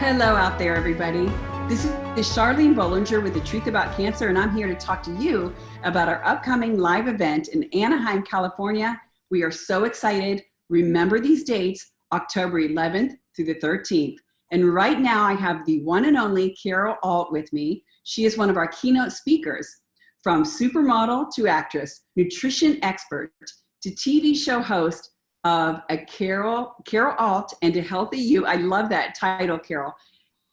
Hello out there, everybody. This is Charlene Bollinger with The Truth About Cancer, and I'm here to talk to you about our upcoming live event in Anaheim, California. We are so excited. Remember these dates, October 11th through the 13th. And right now I have the one and only Carol Alt with me. She is one of our keynote speakers. From supermodel to actress, nutrition expert to TV show host of a Carol Alt and a Healthy You. I love that title, Carol.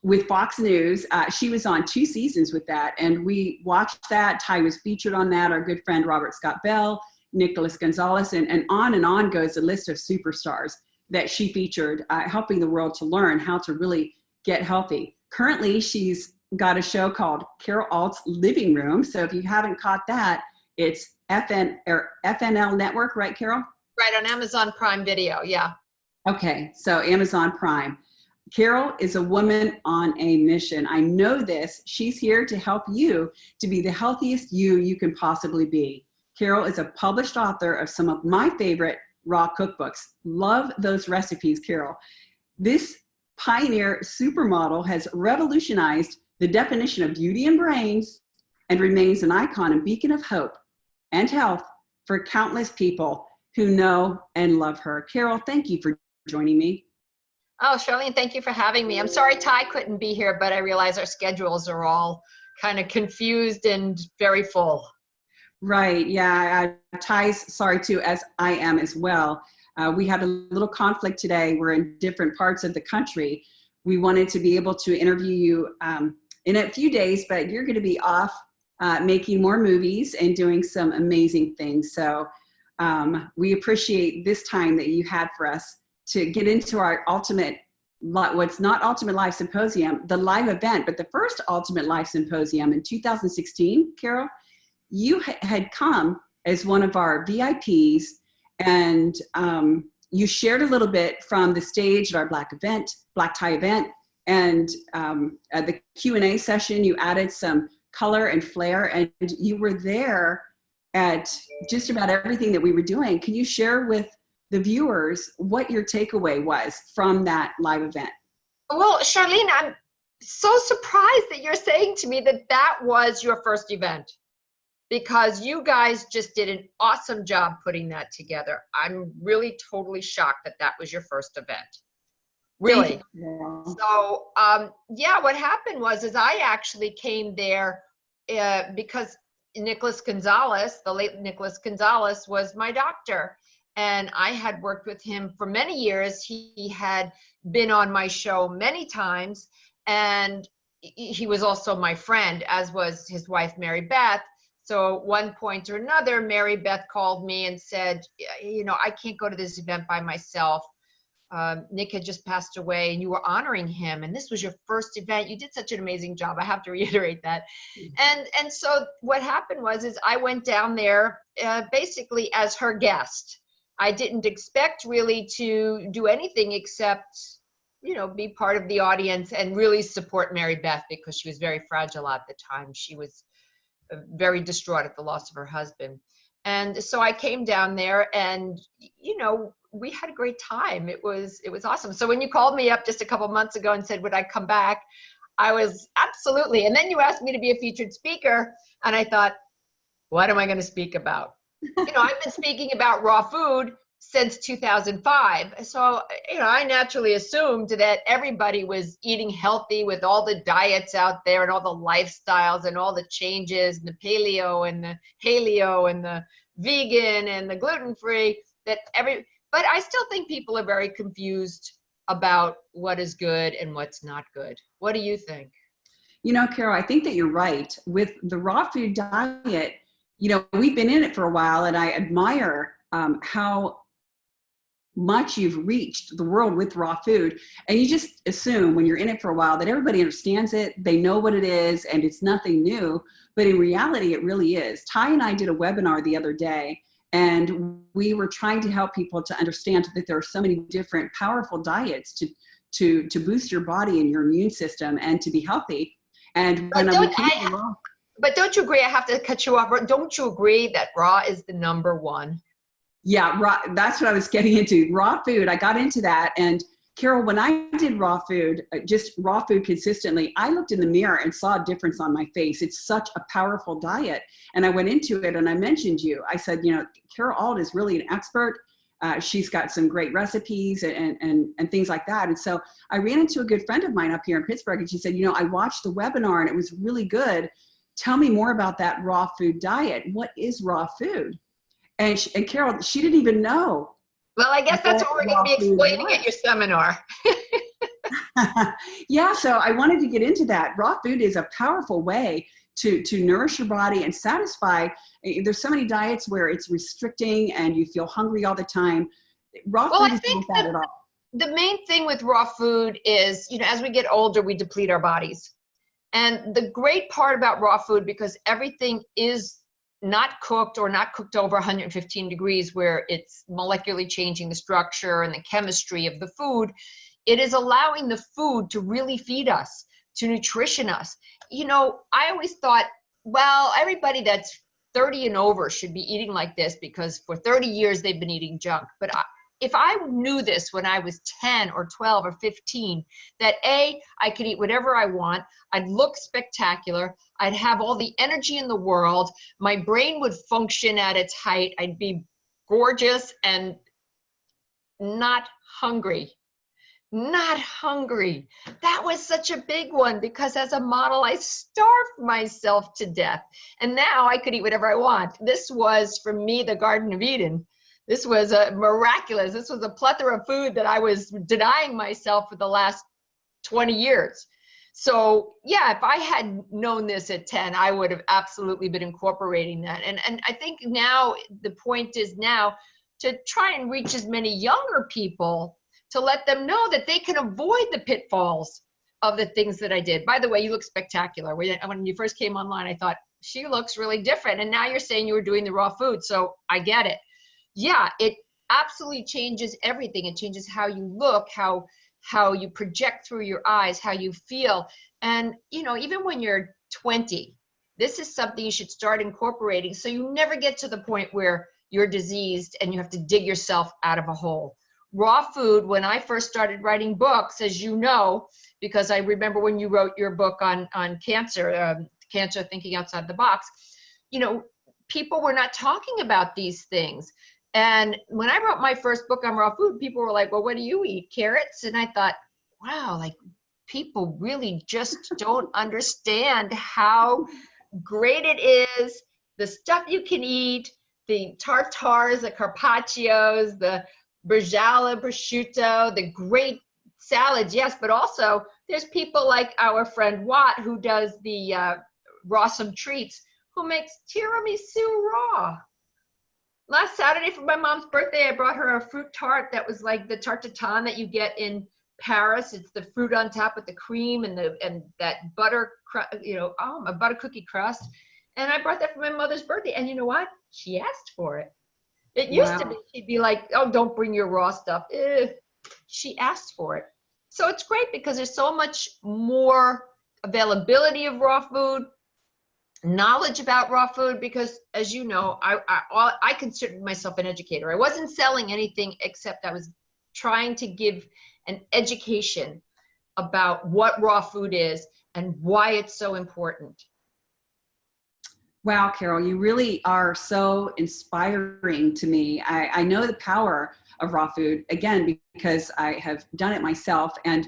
With Fox News, she was on 2 seasons with that, and we watched that. Ty was featured on that. Our good friend Robert Scott Bell, Nicholas Gonzalez, and on goes the list of superstars that she featured, helping the world to learn how to really get healthy. Currently, she's got a show called Carol Alt's Living Room. So if you haven't caught that, it's FNL Network, right, Carol? Right, on Amazon Prime Video, yeah. Okay, so Amazon Prime. Carol is a woman on a mission. I know this. She's here to help you to be the healthiest you can possibly be. Carol is a published author of some of my favorite raw cookbooks. Love those recipes, Carol. This pioneer supermodel has revolutionized the definition of beauty and brains and remains an icon and beacon of hope and health for countless people who know and love her. Carol, thank you for joining me. Oh, Charlene, thank you for having me. I'm sorry Ty couldn't be here, but I realize our schedules are all kind of confused and very full. Right, yeah, Ty's sorry too, as I am as well. We had a little conflict today. We're in different parts of the country. We wanted to be able to interview you in a few days, but you're gonna be off making more movies and doing some amazing things. So we appreciate this time that you had for us to get into our what's not Ultimate Life Symposium, the live event, but the first Ultimate Life Symposium in 2016, Carol, you had come as one of our VIPs, and you shared a little bit from the stage at our black tie event, and at the Q&A session, you added some color and flair, and you were there at just about everything that we were doing. Can you share with the viewers what your takeaway was from that live event? Well, Charlene, I'm so surprised that you're saying to me that that was your first event, because you guys just did an awesome job putting that together. I'm really totally shocked that that was your first event. Really. So, yeah, what happened was I actually came there because Nicholas Gonzalez, the late Nicholas Gonzalez, was my doctor. And I had worked with him for many years. He had been on my show many times, and he was also my friend, as was his wife, Mary Beth. So at one point or another, Mary Beth called me and said, you know, I can't go to this event by myself. Nick had just passed away and you were honoring him, and this was your first event. You did such an amazing job. I have to reiterate that. And so what happened was I went down there basically as her guest. I didn't expect really to do anything except, you know, be part of the audience and really support Mary Beth, because she was very fragile at the time. She was very distraught at the loss of her husband. And so I came down there, and, you know, we had a great time. It was awesome. So when you called me up just a couple months ago and said, would I come back? I was absolutely. And then you asked me to be a featured speaker, and I thought, what am I going to speak about? You know, I've been speaking about raw food since 2005. So, you know, I naturally assumed that everybody was eating healthy with all the diets out there and all the lifestyles and all the changes, and the paleo and the paleo and the vegan and the gluten-free, but I still think people are very confused about what is good and what's not good. What do you think? You know, Carol, I think that you're right. With the raw food diet, you know, we've been in it for a while, and I admire how much you've reached the world with raw food. And you just assume when you're in it for a while that everybody understands it, they know what it is, and it's nothing new. But in reality, it really is. Ty and I did a webinar the other day, and we were trying to help people to understand that there are so many different powerful diets to boost your body and your immune system and to be healthy. And when But don't you agree, I have to cut you off, don't you agree that raw is the number one? Yeah, raw, that's what I was getting into. Raw food, I got into that, and Carol, when I did raw food, just raw food consistently, I looked in the mirror and saw a difference on my face. It's such a powerful diet. And I went into it and I mentioned you. I said, you know, Carol Alt is really an expert. She's got some great recipes and things like that. And so I ran into a good friend of mine up here in Pittsburgh, and she said, you know, I watched the webinar and it was really good. Tell me more about that raw food diet. What is raw food? And Carol, she didn't even know. Well, I guess that's what we're going to be explaining at your seminar. Yeah, so I wanted to get into that. Raw food is a powerful way to nourish your body and satisfy. There's so many diets where it's restricting and you feel hungry all the time. Raw food is not that at all. The main thing with raw food is, you know, as we get older, we deplete our bodies. And the great part about raw food, because everything is not cooked or not cooked over 115 degrees where it's molecularly changing the structure and the chemistry of the food, it is allowing the food to really feed us, to nutrition us. You know, I always thought, well, everybody that's 30 and over should be eating like this because for 30 years they've been eating junk. But if I knew this when I was 10 or 12 or 15, that A, I could eat whatever I want, I'd look spectacular, I'd have all the energy in the world, my brain would function at its height, I'd be gorgeous and not hungry. Not hungry. That was such a big one because as a model, I starved myself to death. And now I could eat whatever I want. This was, for me, the Garden of Eden. This was miraculous. This was a plethora of food that I was denying myself for the last 20 years. So yeah, if I had known this at 10, I would have absolutely been incorporating that. And I think now the point is now to try and reach as many younger people to let them know that they can avoid the pitfalls of the things that I did. By the way, you look spectacular. When you first came online, I thought, she looks really different. And now you're saying you were doing the raw food. So I get it. Yeah, it absolutely changes everything. It changes how you look, how you project through your eyes, how you feel. And, you know, even when you're 20, this is something you should start incorporating so you never get to the point where you're diseased and you have to dig yourself out of a hole. Raw food, when I first started writing books, as you know, because I remember when you wrote your book on cancer, Cancer Thinking Outside the Box, you know, people were not talking about these things. And when I wrote my first book on raw food, people were like, well, what do you eat? Carrots? And I thought, wow, like people really just don't understand how great it is, the stuff you can eat, the tartars, the carpaccios, the bresaola, prosciutto, the great salads, yes, but also there's people like our friend Watt who does the Rawsome Treats, who makes tiramisu raw. Last Saturday for my mom's birthday, I brought her a fruit tart that was like the tarte tatin that you get in Paris. It's the fruit on top with the cream and that butter, you know, a butter cookie crust. And I brought that for my mother's birthday. And you know what? She asked for it. It used to be, she'd be like, oh, don't bring your raw stuff. She asked for it. So it's great because there's so much more availability of raw food, knowledge about raw food, because as you know, I considered myself an educator. I wasn't selling anything except I was trying to give an education about what raw food is and why it's so important. Wow, Carol, you really are so inspiring to me. I know the power of raw food, again, because I have done it myself. And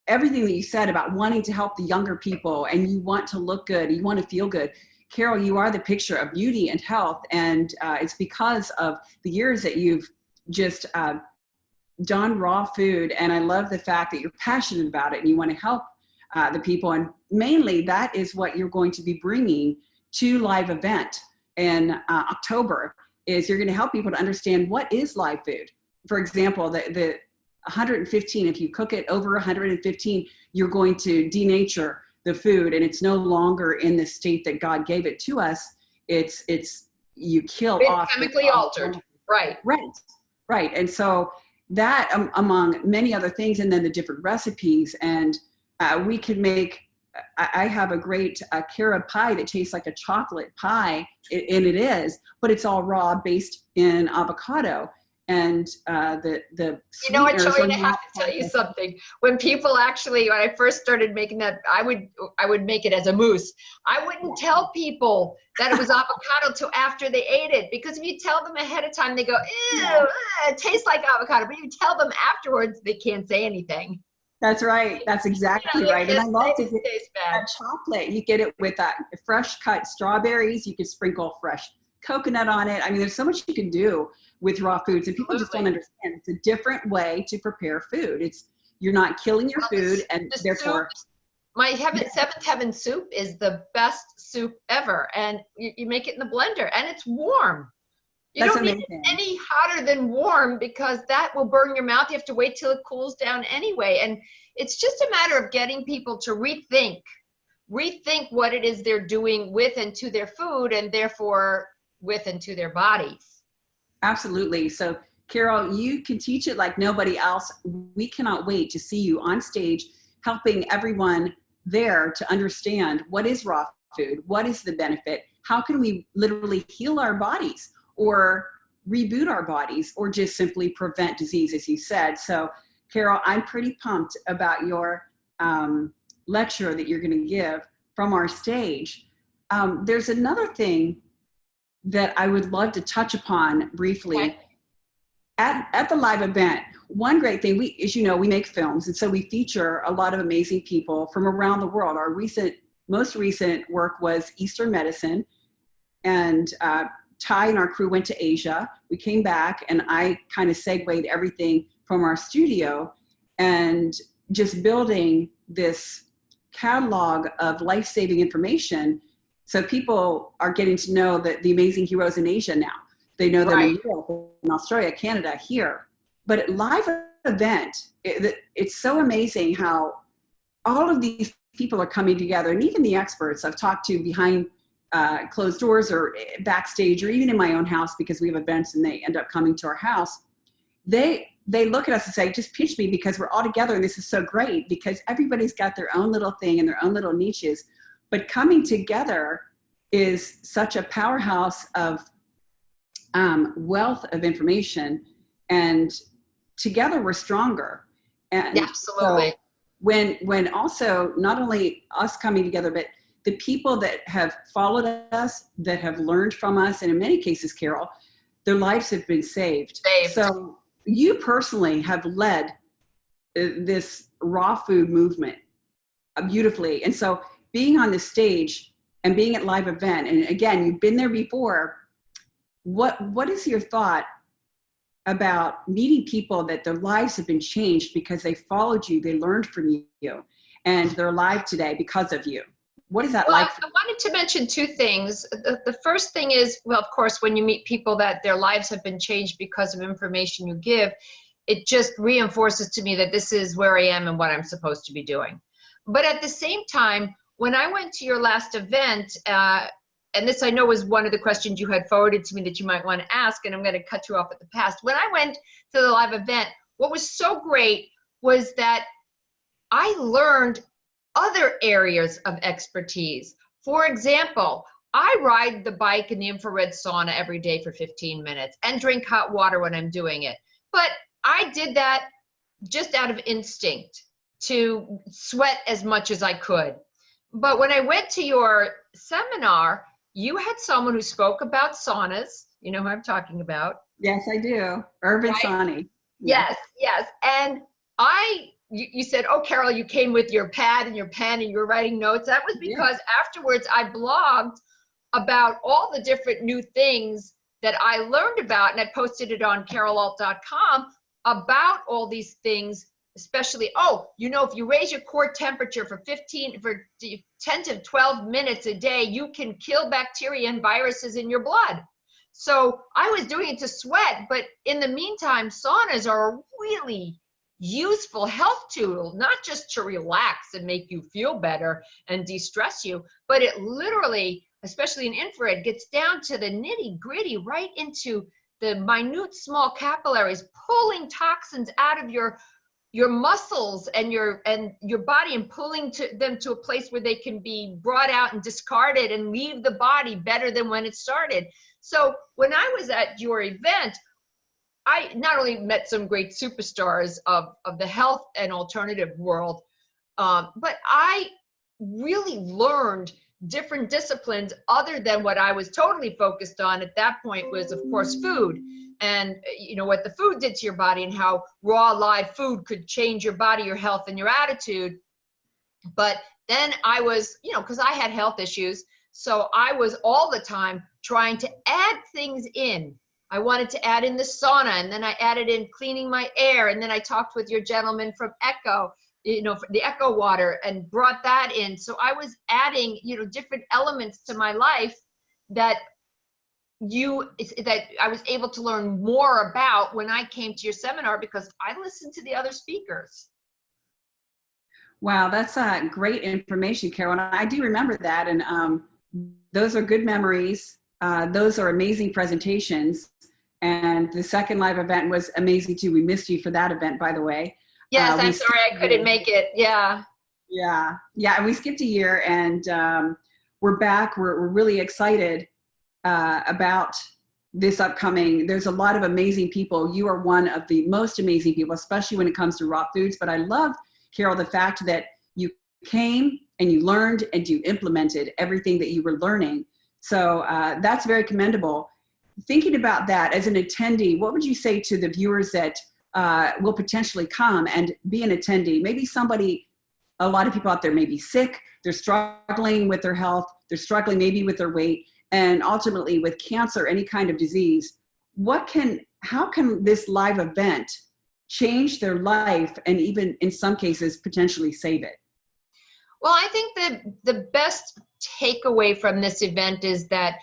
everything that you said about wanting to help the younger people and you want to look good, you want to feel good. Carol, you are the picture of beauty and health. And it's because of the years that you've just done raw food. And I love the fact that you're passionate about it and you want to help the people. And mainly that is what you're going to be bringing to live event in October, is you're going to help people to understand what is live food. For example, the 115, if you cook it over 115, you're going to denature the food and it's no longer in the state that God gave it to us. It's you kill off. Chemically altered. Right. Right. And so that among many other things, and then the different recipes, and we could make, I have a great carob pie that tastes like a chocolate pie, and it is, but it's all raw, based in avocado. and the You know what, sweeteners are Charlene, I have not to tell you processed. something. When people actually, when I first started making that, I would make it as a mousse. I wouldn't tell people that it was avocado till after they ate it, because if you tell them ahead of time, they go, ew, it tastes like avocado. But if you tell them afterwards, they can't say anything. That's right. That's exactly right. And I love to get Tastes bad. that chocolate. You get it with that fresh cut strawberries. You can sprinkle fresh coconut on it. I mean, there's so much you can do with raw foods, and people just don't understand. It's a different way to prepare food. You're not killing your food, and therefore. My seventh heaven soup is the best soup ever, and you make it in the blender, and it's warm. You don't need it any hotter than warm, because that will burn your mouth. You have to wait till it cools down anyway. And it's just a matter of getting people to rethink what it is they're doing with and to their food, and therefore with and to their bodies. Absolutely. So Carol, you can teach it like nobody else. We cannot wait to see you on stage helping everyone there to understand what is raw food, what is the benefit, how can we literally heal our bodies or reboot our bodies, or just simply prevent disease, as you said. So Carol, I'm pretty pumped about your lecture that you're going to give from our stage. There's another thing that I would love to touch upon briefly. Okay. At the live event, one great thing, as you know, we make films, and so we feature a lot of amazing people from around the world. Our most recent work was Eastern medicine, and Ty and our crew went to Asia. We came back, and I kind of segued everything from our studio and just building this catalog of life-saving information. So people are getting to know the amazing heroes in Asia now. They know them in Europe, in Australia, Canada, here. But at live event, it's so amazing how all of these people are coming together, and even the experts I've talked to behind closed doors or backstage, or even in my own house, because we have events and they end up coming to our house. They look at us and say, just pitch me, because we're all together and this is so great, because everybody's got their own little thing and their own little niches. But coming together is such a powerhouse of wealth of information, and together we're stronger. And absolutely. So when also not only us coming together, but the people that have followed us, that have learned from us, and in many cases, Carol, their lives have been saved. So you personally have led this raw food movement beautifully. And so being on the stage and being at live event, and again, you've been there before, what is your thought about meeting people that their lives have been changed because they followed you, they learned from you, and they're alive today because of you? What is that like? I wanted to mention two things. The first thing is, well, of course, when you meet people that their lives have been changed because of information you give, it just reinforces to me that this is where I am and what I'm supposed to be doing. But at the same time, when I went to your last event, and this I know was one of the questions you had forwarded to me that you might want to ask, and I'm going to cut you off at the pass. When I went to the live event, what was so great was that I learned other areas of expertise. For example, I ride the bike in the infrared sauna every day for 15 minutes and drink hot water when I'm doing it. But I did that just out of instinct to sweat as much as I could. But when I went to your seminar, you had someone who spoke about saunas. You know who I'm talking about? Yes, I do. Urban Sauna. Yes, yes. And you said, oh, Carol, you came with your pad and your pen and you were writing notes. That was because afterwards I blogged about all the different new things that I learned about, and I posted it on carolalt.com about all these things, especially, if you raise your core temperature for 10 to 12 minutes a day, you can kill bacteria and viruses in your blood. So I was doing it to sweat, but in the meantime, saunas are a really useful health tool, not just to relax and make you feel better and de-stress you, but it literally, especially in infrared, gets down to the nitty gritty, right into the minute small capillaries, pulling toxins out of your muscles and your body, and pulling them to a place where they can be brought out and discarded and leave the body better than when it started. So when I was at your event, I not only met some great superstars of the health and alternative world, but I really learned different disciplines other than what I was totally focused on at that point was, of course, food. And you know what the food did to your body and how raw live food could change your body, your health, and your attitude. But then I was, you know, because I had health issues, so I was all the time trying to add things in. I wanted to add in the sauna, and then I added in cleaning my air, and then I talked with your gentleman from Echo, you know, the Echo water, and brought that in. So I was adding, you know, different elements to my life that I was able to learn more about when I came to your seminar, because I listened to the other speakers. Wow, that's great information, Carol. And I do remember that. And those are good memories. Those are amazing presentations. And the second live event was amazing too. We missed you for that event, by the way. Yes, I'm sorry I couldn't make it. Yeah. Yeah. And we skipped a year, and we're back. We're really excited about this upcoming. There's a lot of amazing people. You are one of the most amazing people, especially when it comes to raw foods. But I love, Carol, the fact that you came and you learned and you implemented everything that you were learning. So that's very commendable. Thinking about that as an attendee, what would you say to the viewers that will potentially come and be an attendee? Maybe somebody, a lot of people out there may be sick, they're struggling with their health, they're struggling maybe with their weight, and ultimately with cancer, any kind of disease. How can this live event change their life and even in some cases potentially save it? Well, I think that the best takeaway from this event is that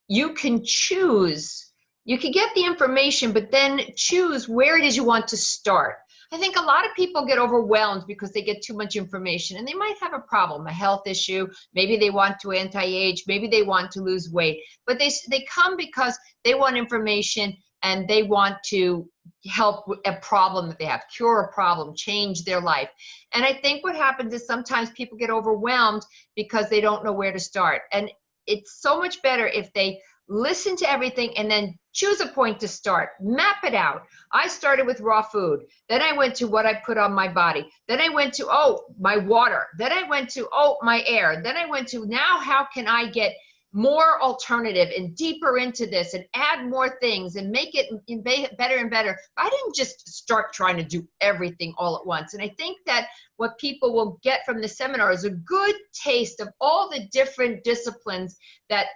you can choose. You can get the information, but then choose where it is you want to start. I think a lot of people get overwhelmed because they get too much information, and they might have a problem, a health issue. Maybe they want to anti-age, maybe they want to lose weight, but they come because they want information and they want to help with a problem that they have, cure a problem, change their life. And I think what happens is sometimes people get overwhelmed because they don't know where to start. And it's so much better if they listen to everything and then choose a point to start. Map it out. I started with raw food. Then I went to what I put on my body. Then I went to, my water. Then I went to, my air. Then I went to, now how can I get more alternative and deeper into this and add more things and make it better and better. I didn't just start trying to do everything all at once. And I think that what people will get from the seminar is a good taste of all the different disciplines that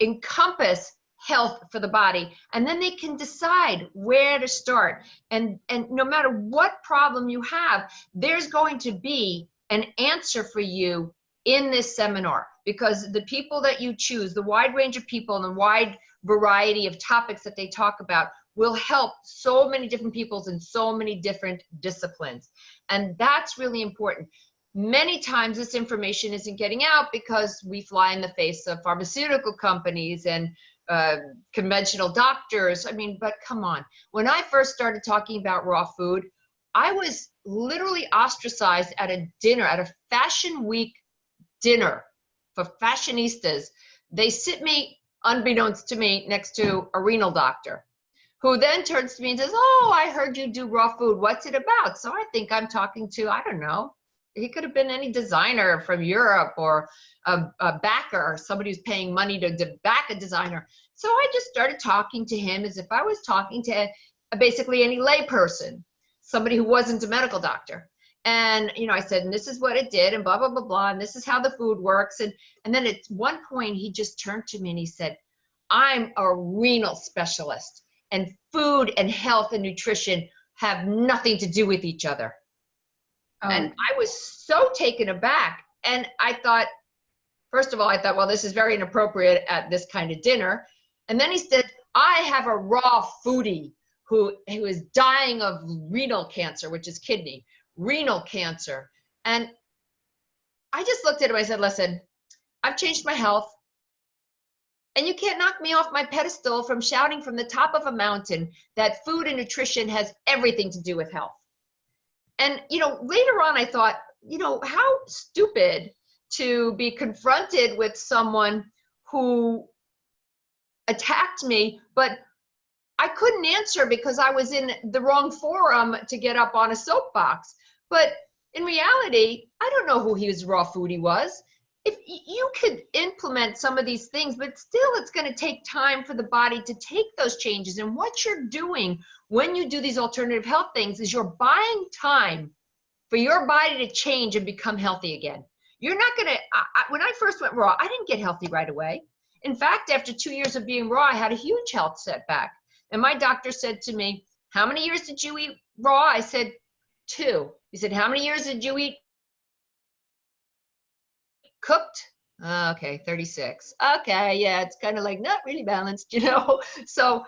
encompass health for the body, and then they can decide where to start. And no matter what problem you have, there's going to be an answer for you in this seminar, because the people that you choose, the wide range of people and the wide variety of topics that they talk about will help so many different peoples in so many different disciplines. And that's really important. Many times this information isn't getting out because we fly in the face of pharmaceutical companies and conventional doctors. I mean, but come on. When I first started talking about raw food, I was literally ostracized at a dinner, at a Fashion Week dinner for fashionistas. They sit me, unbeknownst to me, next to a renal doctor, who then turns to me and says, I heard you do raw food. What's it about? So I think I'm talking to, I don't know, he could have been any designer from Europe or a backer, or somebody who's paying money to back a designer. So I just started talking to him as if I was talking to basically any layperson, somebody who wasn't a medical doctor. And, I said, and this is what it did, and blah, blah, blah, blah, and this is how the food works. And then at one point, he just turned to me and he said, I'm a renal specialist, and food and health and nutrition have nothing to do with each other. And I was so taken aback. And I thought, first of all, well, this is very inappropriate at this kind of dinner. And then he said, I have a raw foodie who is dying of renal cancer, which is kidney, renal cancer. And I just looked at him. I said, listen, I've changed my health, and you can't knock me off my pedestal from shouting from the top of a mountain that food and nutrition has everything to do with health. And, later on I thought, how stupid to be confronted with someone who attacked me, but I couldn't answer because I was in the wrong forum to get up on a soapbox. But in reality, I don't know who his raw foodie was. If you could implement some of these things, but still it's going to take time for the body to take those changes. And what you're doing when you do these alternative health things is you're buying time for your body to change and become healthy again. You're not going to, when I first went raw, I didn't get healthy right away. In fact, after 2 years of being raw, I had a huge health setback. And my doctor said to me, how many years did you eat raw? I said, 2. He said, how many years did you eat cooked? Okay, 36. Okay, yeah, it's kind of like not really balanced, you know? So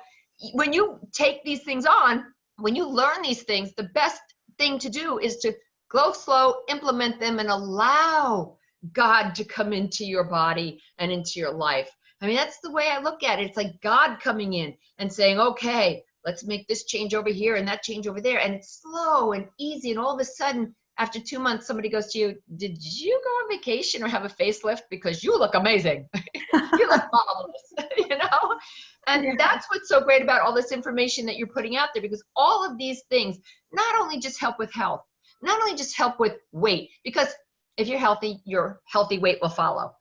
when you take these things on, when you learn these things, the best thing to do is to go slow, implement them, and allow God to come into your body and into your life. I mean, that's the way I look at it. It's like God coming in and saying, okay, let's make this change over here and that change over there. And it's slow and easy. And all of a sudden, after 2 months, somebody goes to you, did you go on vacation or have a facelift? Because you look amazing. You look marvelous, you know? And that's what's so great about all this information that you're putting out there, because all of these things not only just help with health, not only just help with weight, because if you're healthy, your healthy weight will follow.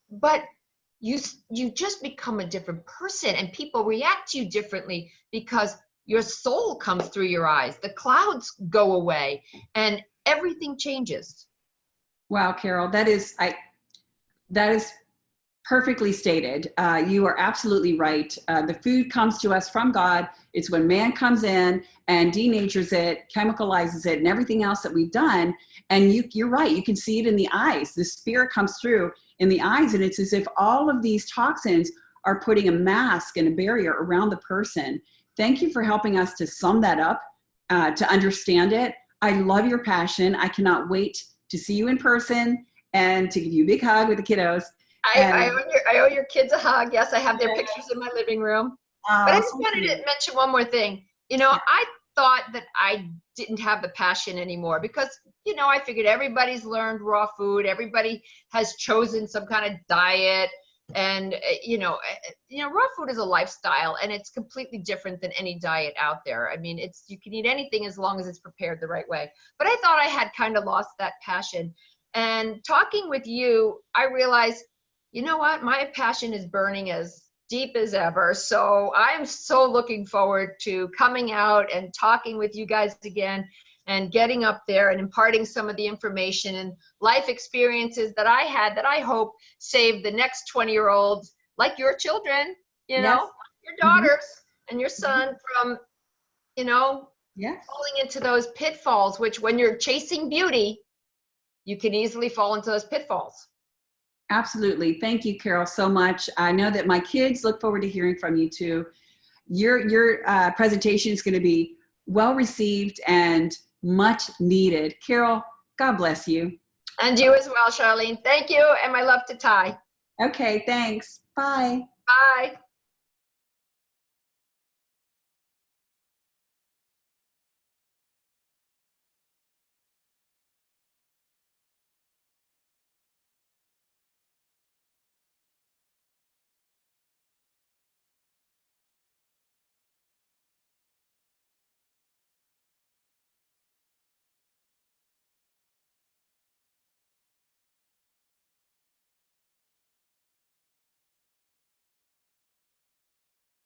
But you just become a different person, and people react to you differently because your soul comes through your eyes. The clouds go away and everything changes. Wow, Carol, that is perfectly stated. You are absolutely right. The food comes to us from God. It's when man comes in and denatures it, chemicalizes it, and everything else that we've done. And you're right. You can see it in the eyes. The spirit comes through in the eyes, and it's as if all of these toxins are putting a mask and a barrier around the person. Thank you for helping us to sum that up, to understand it. I love your passion. I cannot wait to see you in person and to give you a big hug with the kiddos. I owe your kids a hug. Yes, I have their pictures in my living room. But I just wanted to mention one more thing. You know, I thought that I didn't have the passion anymore because, you know, I figured everybody's learned raw food. Everybody has chosen some kind of diet. And, you know, raw food is a lifestyle, and it's completely different than any diet out there. I mean, you can eat anything as long as it's prepared the right way. But I thought I had kind of lost that passion. And talking with you, I realized, you know what, my passion is burning as deep as ever. So I'm so looking forward to coming out and talking with you guys again and getting up there and imparting some of the information and life experiences that I had that I hope save the next 20-year-olds, like your children, you know, your daughters and your son from, you know, falling into those pitfalls, which when you're chasing beauty, you can easily fall into those pitfalls. Absolutely. Thank you, Carol, so much. I know that my kids look forward to hearing from you too. Your presentation is going to be well received and much needed. Carol, God bless you. And you as well, Charlene. Thank you, and my love to Ty. Okay, thanks. Bye. Bye.